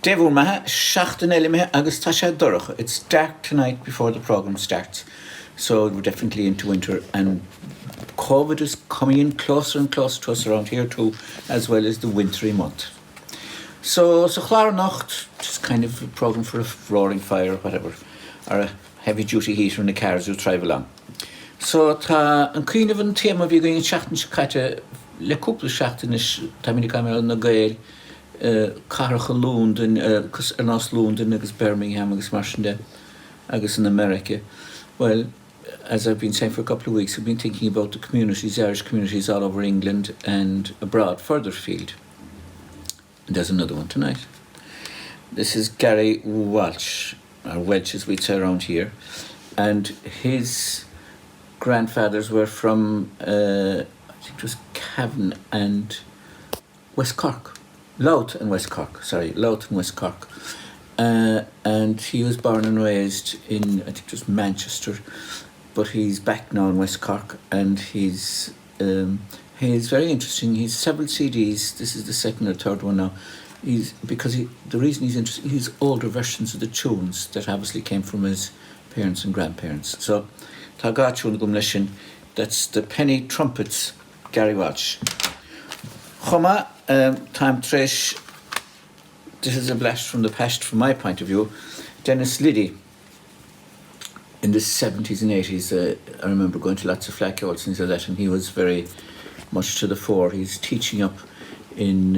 Devil maha, shachtan elime agus tasha dorach. It's dark tonight before the program starts. So we're definitely into winter, and COVID is coming in closer and closer to us around here too, as well as the wintry month. So clár nacht, just kind of a program for a roaring fire or whatever, or a heavy duty heater in the cars you drive along. So tá an cuine van téma vi going shachtan shkate le couple shachtan is tamini kamel na gael carcha lund in nos lund in agus Birmingham agus marshande agus in America. Well, as I've been saying for a couple of weeks, I've been thinking about the communities, Irish communities all over England and abroad, further afield. And there's another one tonight. This is Gary Walsh, or Welsh as we'd say around here, and his grandfathers were from, I think it was Cavan and West Cork. Louth and West Cork. And he was born and raised in, I think it was Manchester, but he's back now in West Cork, and he's very interesting. He's several CDs. This is the second or third one now. The reason he's interesting, he's older versions of the tunes that obviously came from his parents and grandparents. So, tá gá tune gum leishin, that's the Penny Trumpets, Gary Walsh. Choma, time tresh. This is a blast from the past from my point of view. Dennis Liddy, in the 70s and 80s, I remember going to lots of flack outs and things like that, and he was very much to the fore. He's teaching up in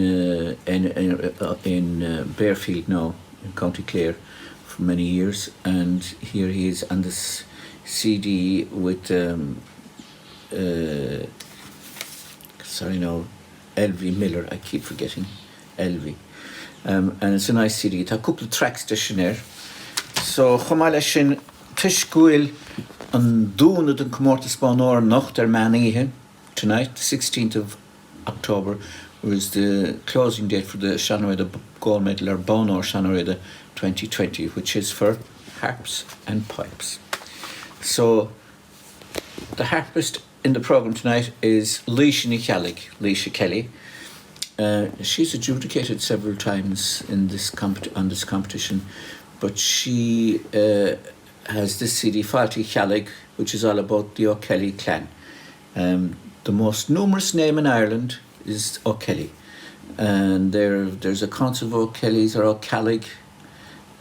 Bearfield now, in County Clare, for many years, and here he is on this CD with, Elvie Miller, I keep forgetting, Elvie. And it's a nice CD. It's a couple of tracks to Chun. So, Chomalashin Cuire an Dúnad an Comórtas Bánór Nacht Manihe tonight, the 16th of October, was the closing date for the Seanrada Gold Medal or Bánór Seanrada 2020, which is for harps and pipes. So, the harpist in the programme tonight is Leisha Kelly. She's adjudicated several times in on this competition, but she has this CD, Fáilte Cheallaigh, which is all about the O'Kelly clan. The most numerous name in Ireland is O'Kelly, and there's accounts of O'Kellys or O'Ceallaigh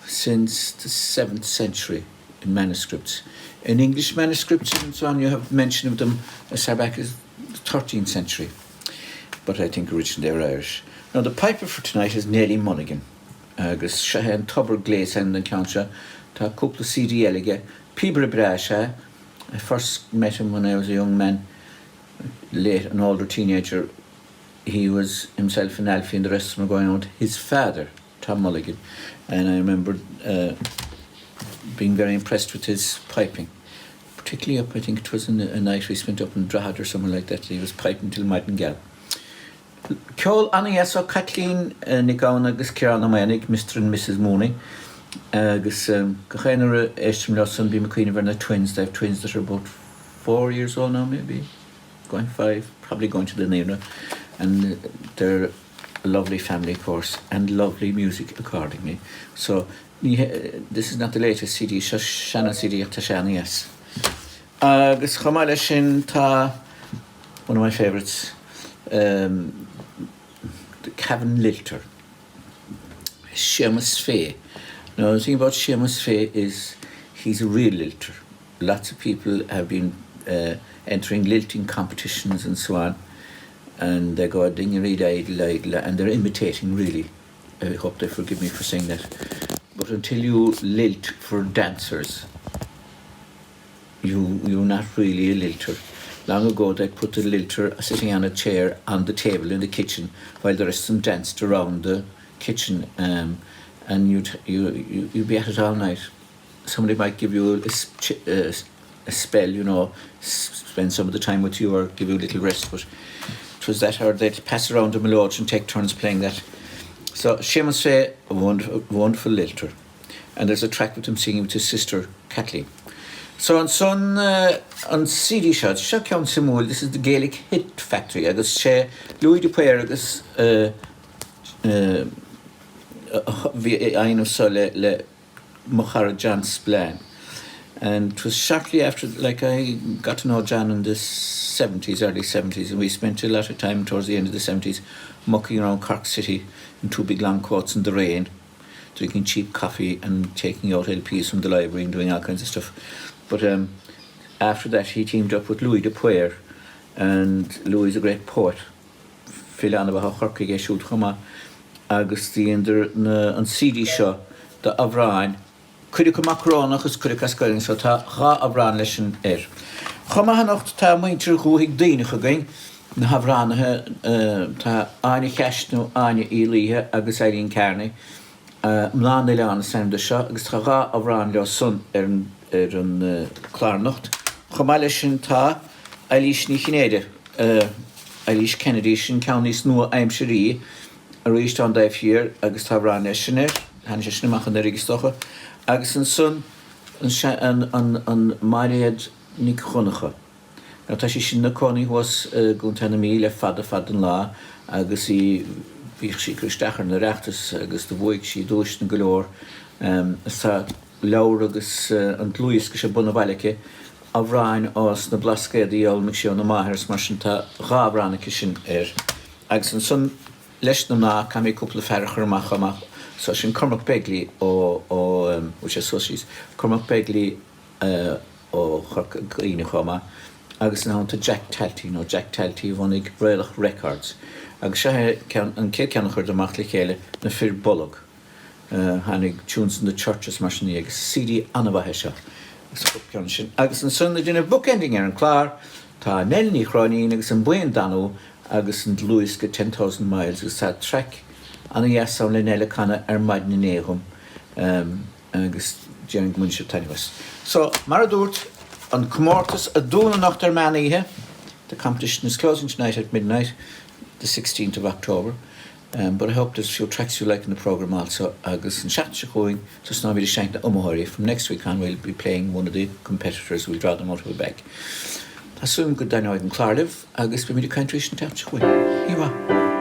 since the 7th century in manuscripts. In English manuscripts and so on, you have mention of them as far back as the 13th century. But I think originally they were Irish. Now, the piper for tonight is Nellie Mulligan. Agus Shahan Tubber Glaze and the Counsha, ta couple of CD elige, Pibre Brasha. I first met him when I was a young man, late, an older teenager. He was himself and Alfie and the rest of them were going out. His father, Tom Mulligan, and I remember being very impressed with his piping. Particularly up, I think it was in a night we spent up in Drogheda or somewhere like that. He was piping till Martingale. Ceoil Anna o Kathleen Nigaun agus Kieran O'Mainig, Mr. and Mrs. Mooney. Agus Gachénar Eistrim Lawson be McQueen of the twins. They have twins that are about 4 years old now, maybe. Going 5, probably going to the nearer. And they're a lovely family, of course, and lovely music accordingly. So, this is not the latest CD, Shana CD of Tashana, yes. Agus Chamala Shin Ta, one of my favourites, the Cavan Lilter, Seamus Fay. Now, the thing about Seamus Fay is he's a real lilter. Lots of people have been entering lilting competitions and so on, and they go ding-a-ree-da-idle, and they're imitating, really. I hope they forgive me for saying that. But until you lilt for dancers, you're not really a lilter. Long ago, they put the lilter sitting on a chair on the table in the kitchen while the rest of them danced around the kitchen, and you'd be at it all night. Somebody might give you a spell, spend some of the time with you or give you a little rest, but it was that, or they'd pass around the melodic and take turns playing that. So Seamus Fay, a wonderful lilter, and there's a track with him singing with his sister Kathleen. So on CD shots, Ceoil Ceoil, this is the Gaelic Hit Factory. Agus Louis Dupuer agus I know so le Maharajan's plan. And it was shortly after, like, I got to know John in the 70s, early 70s, and we spent a lot of time towards the end of the 70s mucking around Cork City in two big long coats in the rain, drinking cheap coffee and taking out LPs from the library and doing all kinds of stuff. But after that, he teamed up with Louis de Cuire, and Louis is a great poet. Phil an about how Cork shoot chuma, agus the an CD show, the Avrain. Cuire macron agus cuire cascarin so tá ga Avrain leis an Chuma hanocht tá muintir chuig daine chugain na Havranathe tá aine cheistnú aine ílíthe agus éiríonn carne mláán é leán sam de seo agus tá ga Avrain leo sun an clár nocht. Chuma leis sin tá Eilís ní chinéide Eilís Kennedy sin ceannís nua aimseí a ríist an daifhír agus tá Avrain leis sin hanna sé sin amach an rigistocha. Agus an son an Mariad ní chunacha. Now tá sé sin na coní was gúntainna mí le fad an lá agus í bhíoh sí cruistechar na reachtas agus do bhuaigh sí dúis na golóir tá leabhar agus an tlúis go sé buna bhailecha Avrain os na blascéadaí ol mich seo na maithir mar sin tá gá Avrainach sin Agus an son leis na ná cam é cúpla ferchar amach so sin Cormac Begley which is Sushies Cormac Begley ó Chorcaíne chuma agus an to Jack Talty bhunig Breilach Records agus sé an cé ceannach chuir amach le chéile na fir bolog hanig tunes in the churches mar sin agus CD anmhathe seo agus an son duna bookending an clár tá nelní chránín agus an buin danú agus an Louis go 10,000 miles agus tá trek an iasam le nele canna maid na néhum agus Jerry Munship Tanivas. So Maradurt on Comortus a dúna nach manihe. The competition is closing tonight at midnight, the 16th of October. But I hope there's a few tracks you like in the programme also. Agus and chat going to Snobby the Shank Umahori. From next week on we'll be playing one of the competitors, we'll draw them out of the bag. Assume good dinoid and Clarliv, Agus be me the country and tap. Here